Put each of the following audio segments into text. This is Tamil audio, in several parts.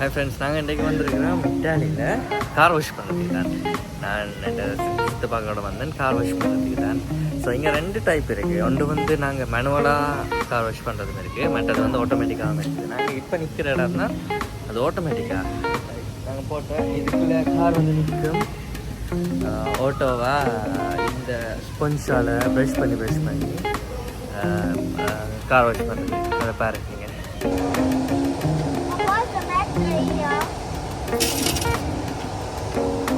ஹாய் ஃப்ரெண்ட்ஸ், நாங்கள் இன்றைக்கு வந்திருக்கிறோம் மிட்டாலியில் கார் வாஷ் பண்ணுறதுக்கு தான். நான் சித்தப்பாக்கோட வந்தேன் கார் வாஷ் பண்ணுறதுக்கு தான். ஸோ இங்கே 2 டைப் இருக்குது. ஒன்று வந்து நாங்கள் மேனுவலாக கார் வாஷ் பண்ணுறதும் இருக்குது, மற்றது வந்து ஆட்டோமேட்டிக்காகவும் இருக்குது. நாங்கள் இப்போ நிற்கிற இடம்னா அது ஆட்டோமேட்டிக்காக நாங்கள் போட்டோம். இதுக்குள்ளே கார் வந்து நிற்கும் ஆட்டோவாக இந்த ஸ்பஞ்சால் ப்ரஷ் பண்ணி கார் வாஷ் பண்ணுறது. அதை பாருங்க.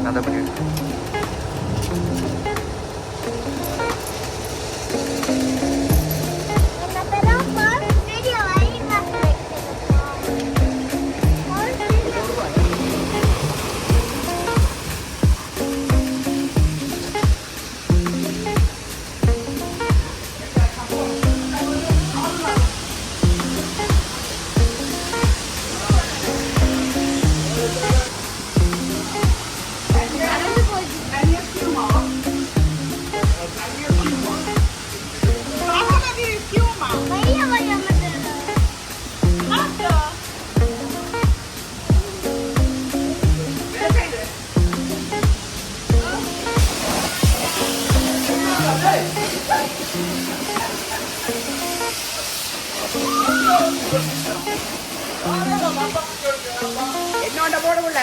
அதை அப்படி என்னோட போடுள்ள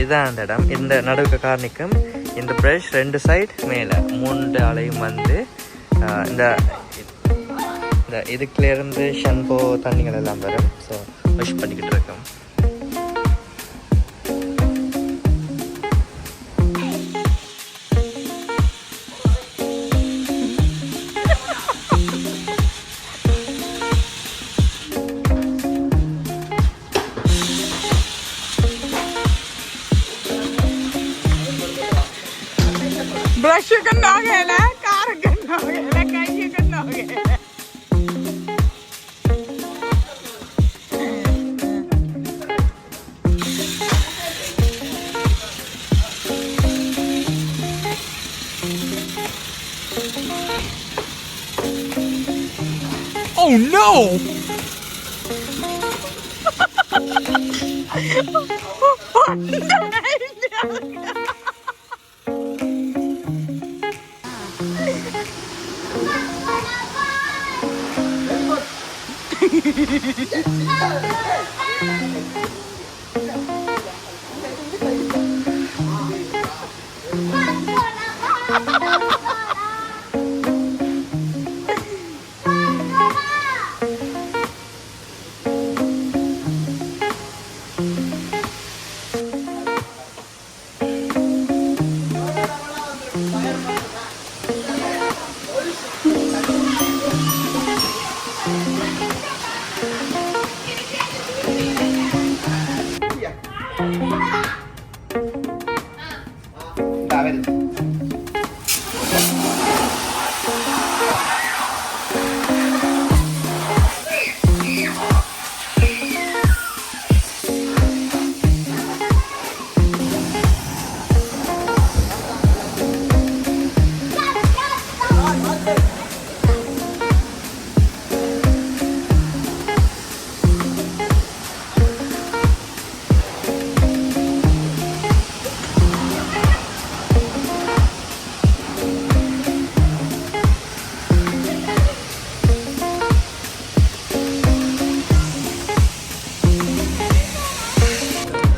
இதுதான் அந்த இடம். இந்த நடுவுக்கு காரணிக்கும் இந்த ப்ரஷ் 2 சைட் மேலே 3 அலையும் வந்து இந்த இதுக்குலேருந்து ஷம்போ தண்ணிகள் எல்லாம் வரும். ஸோ வாஷ் பண்ணிக்கிட்டு இருக்கோம். ब्रश करना हो गया ना, कार करना हो गया ना, कहीं करना हो गया। Oh no!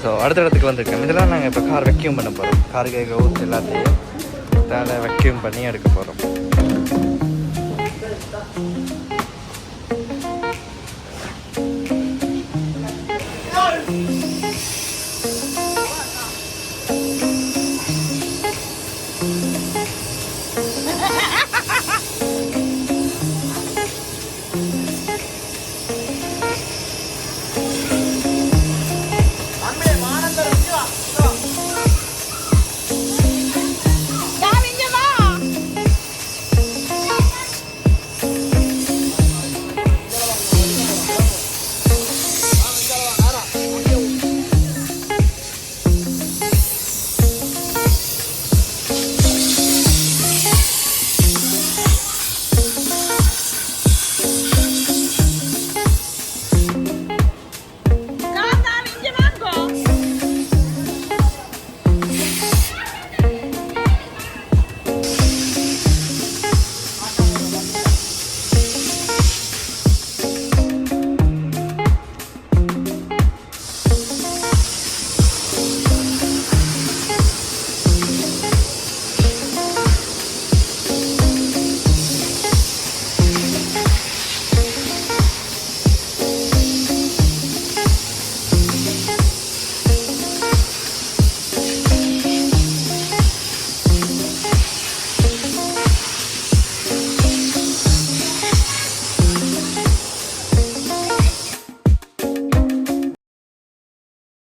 ஸோ அடுத்த இடத்துக்கு வந்திருக்கோம். இதெல்லாம் நாங்கள் இப்போ கார் வெக்யூம் பண்ண போகிறோம். காருக்கு ஊற்று எல்லாத்தையும் இதால் வெக்யூம் பண்ணி எடுக்க போகிறோம்.